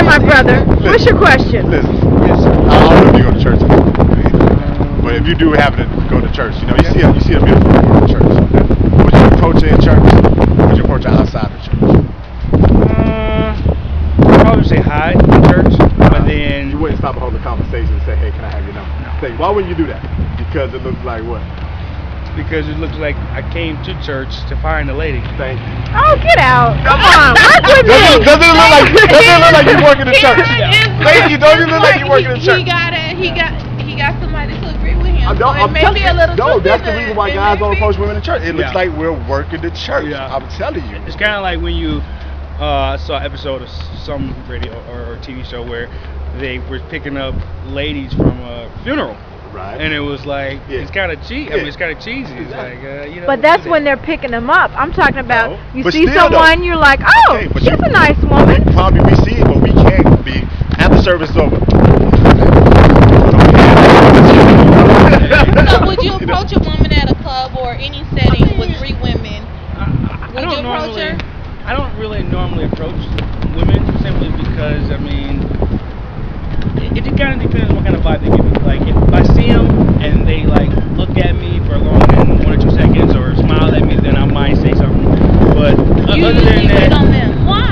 my brother. What's your question? Listen, I don't know if you go to church anymore, but if you do happen to go to church, you see a beautiful woman in church. Would you approach her in church? Would you approach her outside of church? I'd probably say hi in church, but then you wouldn't stop and hold the conversation and say, "Hey, can I have your number?" No. Why wouldn't you do that? Because it looks like what? Because it looks like I came to church to find a lady. Thank you. Oh, get out. Come on. Work with me. Doesn't it look like you work in the church? Thank you. Don't it look like you work in the church? He got somebody to agree with him. I'm maybe a little. No, that's the reason why guys don't approach women in church. It looks like we're working the church. Yeah. I'm telling you. It's kind of like when you saw an episode of some radio or TV show where they were picking up ladies from a funeral. Right. And it was like, it's kind of cheesy. I mean, it's kind of cheesy. It's like, But that's when they're picking them up. I'm talking about you But see still, someone, you're like, oh, okay, she's a nice woman. Probably we see it, but we can't be after service is over. So would you approach a woman at a club or any setting with 3 women? Would you approach her? I don't really normally approach women simply because, I mean, it kind of depends on what kind of vibe they give me. Like, if I see them and they, like, look at me for longer than 1 or 2 seconds or smile at me, then I might say something. But other than that... on them. Why?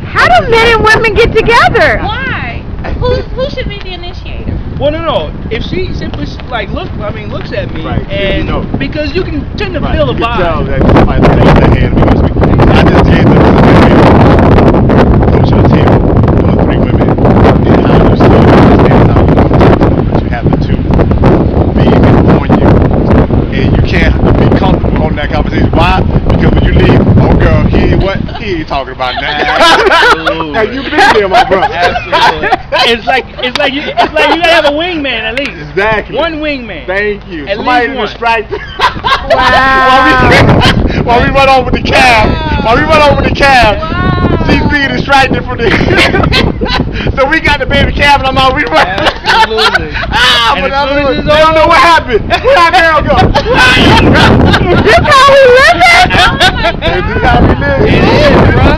How do men and women get together? Why? Who should be the initiator? Well, no. If she simply, like, looks at me, and because you can tend to feel the vibe. You can tell that somebody's going to use their hand to be speaking. I just came to coach on the table. 3 women, and how you still understand how you want to, but you have the 2 being on you, and you can't be comfortable on that conversation. Why? Because when you leave, oh girl, he ain't talking about that. Have you been there, my brother? Absolutely. It's like you gotta have a wingman at least. Exactly. One wingman. Thank you. At Somebody least one. distract. Wow. While we run over the cab. She's being distracted from the. So we got the baby cab and I'm out. We run. Absolutely. But they don't know what happened. Where our girl go? Is this how we live it? Is this how we live? It is, bro.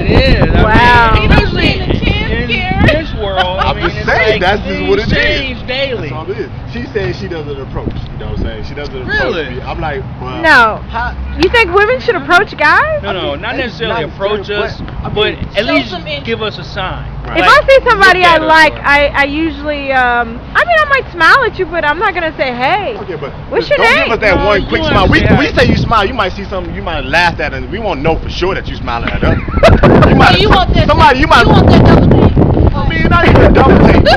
It is. Wow. I mean, especially in this world. I'm just saying, that's just what it is. Change daily. That's all it is. She says she doesn't approach. You know what I'm saying? She doesn't approach me. I'm like, well. No. You think women should approach guys? No, not necessarily approach us, but at least give us a sign. If I see somebody I like, I usually, I might smile at you, but I'm not going to say, hey, Okay, but what's your don't name? give us that one quick you smile. We understand. say you smile, you might see something, you might laugh at, and we won't know for sure that you smiling at us. You want that double take? I mean, not even a double take, bro.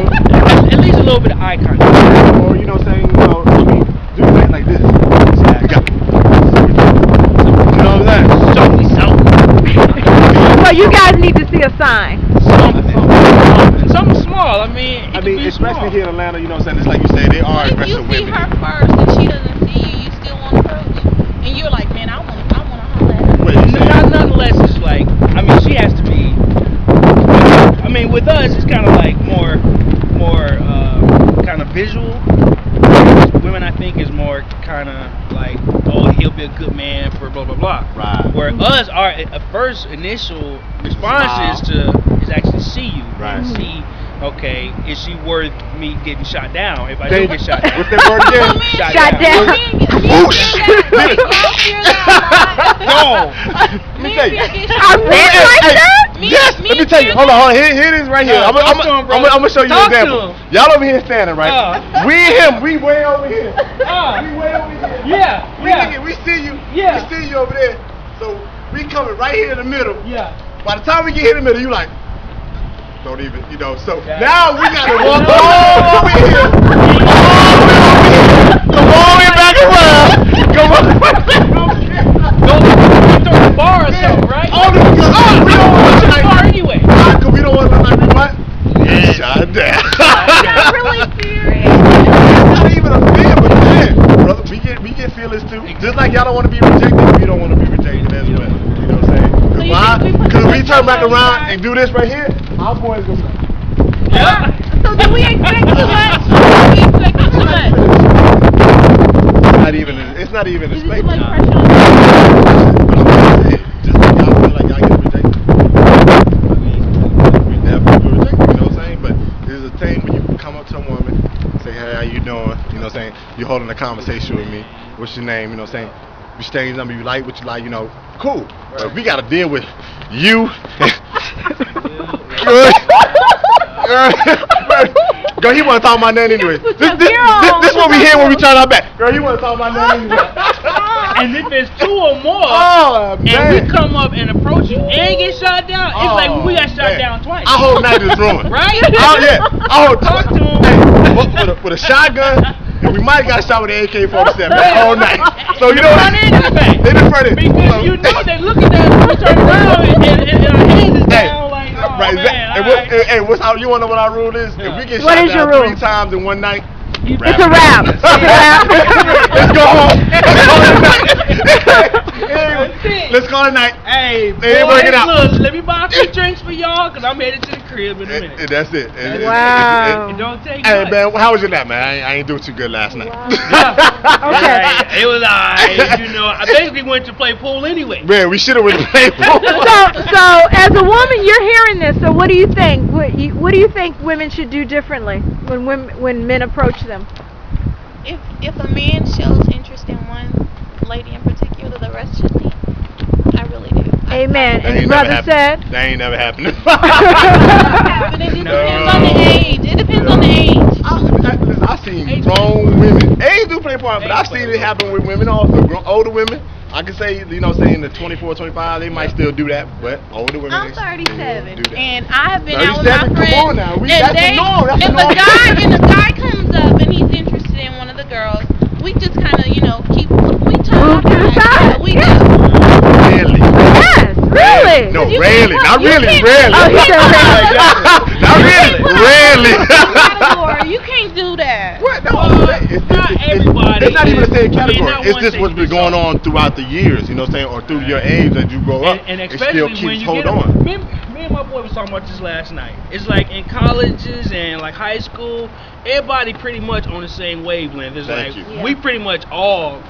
At least a little bit of eye contact. Or you know what I'm saying? Do things like this. You know what I'm saying? Well, you guys need to see a sign. Something small. I mean, especially small. here in Atlanta, you know what I'm saying? It's like you say, they are If aggressive you see women. her first and she doesn't see you still want to approach, and you're like, man, I want to holler at her. Wait, you say- Nonetheless, it's like, I mean, she has to be. I mean, with us, it's kind of like more kind of visual. Women, I think, is more kind of like, oh, he'll be a good man for blah blah blah. Right. Where us, our first initial response is actually see you, Right. and see, okay, is she worth me getting shot down if I do get shot down? What's that word again? Shot down. No. Let me tell you. Are men like that? Yes, let me tell you. Hold on. Here it is right here. I'm Talk to him, bro. gonna show you an Talk to example. him. Y'all over here standing, right? We and him, we way over here. Uh, We way over here. Yeah, We see you. Yeah. We see you over there. So we coming right here in the middle. yeah. By the time we get here in the middle, you like, don't even, you know. So Yeah. now we gotta walk all the way here. Come all the way back around. Come on. Go through the bar or something, right? Oh, we don't want What's to the bar anyway? Because we don't want to look like we what? Yeah. Shot down. You're really serious. It's not even a fear, but man, brother, we get feelings too. Just like y'all don't want to be rejected, we don't want to be rejected as well. You know what I'm saying? Because we turn back around and do this right here, our boys gonna be like, Yeah. So do we expect too much? We expect too much. it's not even a Is it too space. much Nah. pressure on But I'm just saying, just like y'all feel like y'all get rejected. you holding a conversation with me. What's your name? You know what I'm saying? You exchange number, you like what you like, you know, cool. But if we got to deal with you. Girl, he want to talk about nothing anyway. This what we hear when we turn our back. Girl, he want to talk about nothing anyway. And if it's 2 or more, man. and we come up and approach you and get shot down, it's like we got shot down twice. Our whole night is ruined. Right? Talk to him. Hey, with a shotgun, and we might got shot with an AK-47 that whole night. So you know what? They done front in. Because you know they looking at us, we turn around and our hands is down like, oh right, man. Hey, what's how you wanna know what our rule is? If we get What shot is your down rule? 3 times in one night, it's a wrap. It's a wrap. Let's go home. Let's call it night. Hey, They work it out. look, let me buy a few drinks for y'all, because I'm headed to the crib in a minute. That's it. Wow. It don't take Hey much. man, how was your nap, man? I ain't do too good last night. Okay. It was alright, you know. I basically went to play pool anyway. Man, we should have went to play pool. So as a woman, you're hearing this. So what do you think? What do you think women should do differently when men approach them? If a man shows interest in one lady in particular, the rest should leave. I really do. Amen. That And ain't his never brother happened. said. That ain't never happened. It depends on the age. It depends on the age. I seen grown women. Age do play part, but I've seen it happen with women also. Older women, I can say, you know, saying the 24, 25, they might still do that, but older women. I'm they 37, do that. and I have been out with 37? my friends. Come on now. And That's the norm. That's the if norm. a guy comes up and he's interested in one of the girls, we just kind of, we turn Move to the our side. Yeah, we do. Rarely. Yes, really. No, You rarely. can't- Not you really. can't- Rarely. Oh, he said rarely. Not really. Rarely. Category. You can't do that. What? No, Not everybody it's not even the same is- I mean, category. not It's one just thing what's been fits going all. on throughout the years, you know what I'm saying, or through your age as you grow up. And it especially still when keeps you hold get on. me and my boy was talking about this last night. It's like in colleges and like high school, everybody pretty much on the same wavelength. It's Thank like you. we pretty much all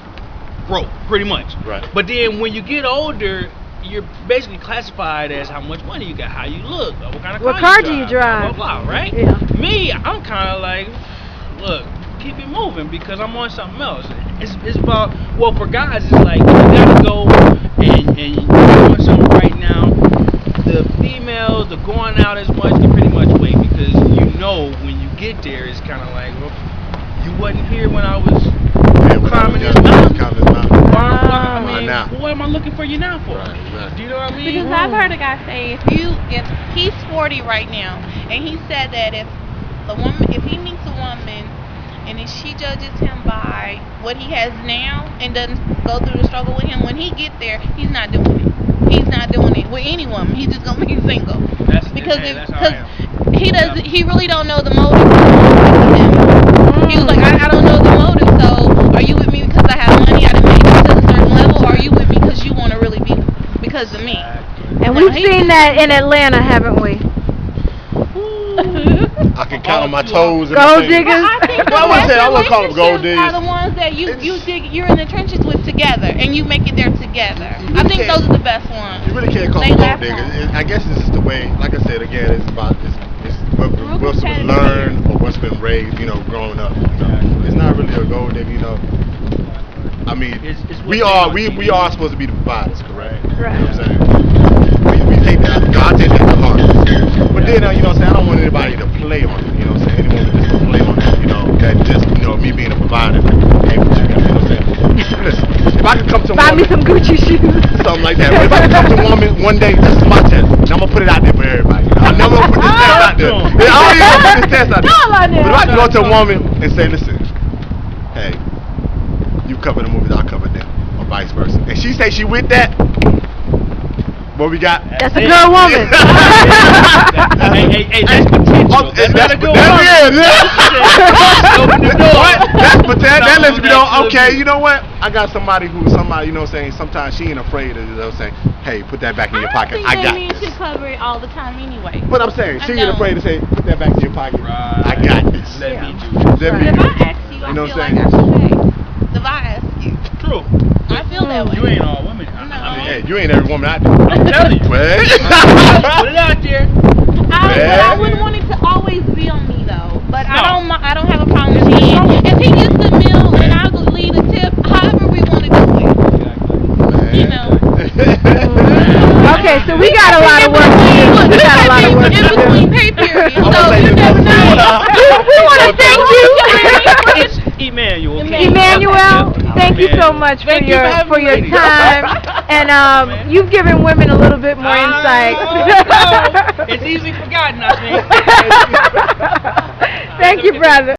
broke, pretty much. Right. But then when you get older, you're basically classified as how much money you got, how you look, what kind of What car car do you drive? blah, blah, right? Yeah. Me, I'm kind of like, look, keep it moving because I'm on something else. It's about, well, for guys, it's like you gotta go and you're doing something right now. The females, the going out as much, can pretty much wait because you know when you get there, it's kind of like, well, you wasn't here when I was climbing this mountain. I mean, now. what am I looking for you now for? Right, exactly. Do you know what I mean? Because I've heard a guy say if he's 40 right now, and he said that if he meets a woman, and if she judges him by what he has now and doesn't go through the struggle with him, when he get there, he's not doing it. He's not doing it with any woman. He's just gonna be single. Because he really don't know the motive. He was like, I don't know the motive. So are you with me because I have money? I done made it to a certain level. Or are you with me because you want to really be because of me? And we've seen that in Atlanta, haven't we? I can count on my toes. And Gold my diggers. I think I wouldn't call them gold relationships diggers. are the ones that you're in the trenches with together, and you make it there together. You I really think can't- those are the best ones. You really can't call They them last gold diggers. long. I guess it's just the way, like I said again, it's about it's what's been learned or what's been raised, growing up. It's not really a gold digger, I mean, It's what we they are want to we be. are supposed to be the providers, correct? Right. You know what I'm saying? We take that. God take that to heart. But then, you know what I'm saying? I don't want anybody to play on it. You know what I'm saying? Anyone that just play on it. That just me being a provider. Hey, what you got? You know what I'm saying? Listen, if I could come to a Buy me woman, some Gucci shoes. something like that. But if I could come to a woman one day, this is my test. And I'm gonna put it out there for everybody. I'm never gonna put this test out there. I don't even gonna put this test out there. Y'all out there. But if I could go to a woman and say, listen, hey, you cover the movies, I'll cover them, or vice versa. And she say she with that, what we got? That's a good woman. Hey, that's potential. That's not a good one. Open the door. That's potential. That lets me know, okay, you know what? I got somebody, you know what I'm saying, sometimes she ain't afraid of, saying, hey, put that back in your pocket. I got men this. should cover it all the time anyway. But I'm saying, she I ain't don't. afraid to say, put that back in your pocket. Right. I got this. Let me do it. Let me If do I it. ask you, You know I feel what like I'm I should pay. If I ask you, True. I feel that way. You ain't all women. No. I mean, Hey, you ain't every woman out there. I'm telling you. Well, Put it out there. But I Yeah. wouldn't want it to always be on me though. But No. I don't have a problem with him. If he gets the meal and Okay, so we got a lot of work to do. We got a lot of work to in do. between pay periods. I'm So gonna say you this never one. know. We want to thank you. It's Emmanuel. Okay? Emmanuel, Yep. thank you so Emmanuel. much Thank you for for having your me. time, and you've given women a little bit more insight. No, it's easily forgotten, I think. Thank you, brother.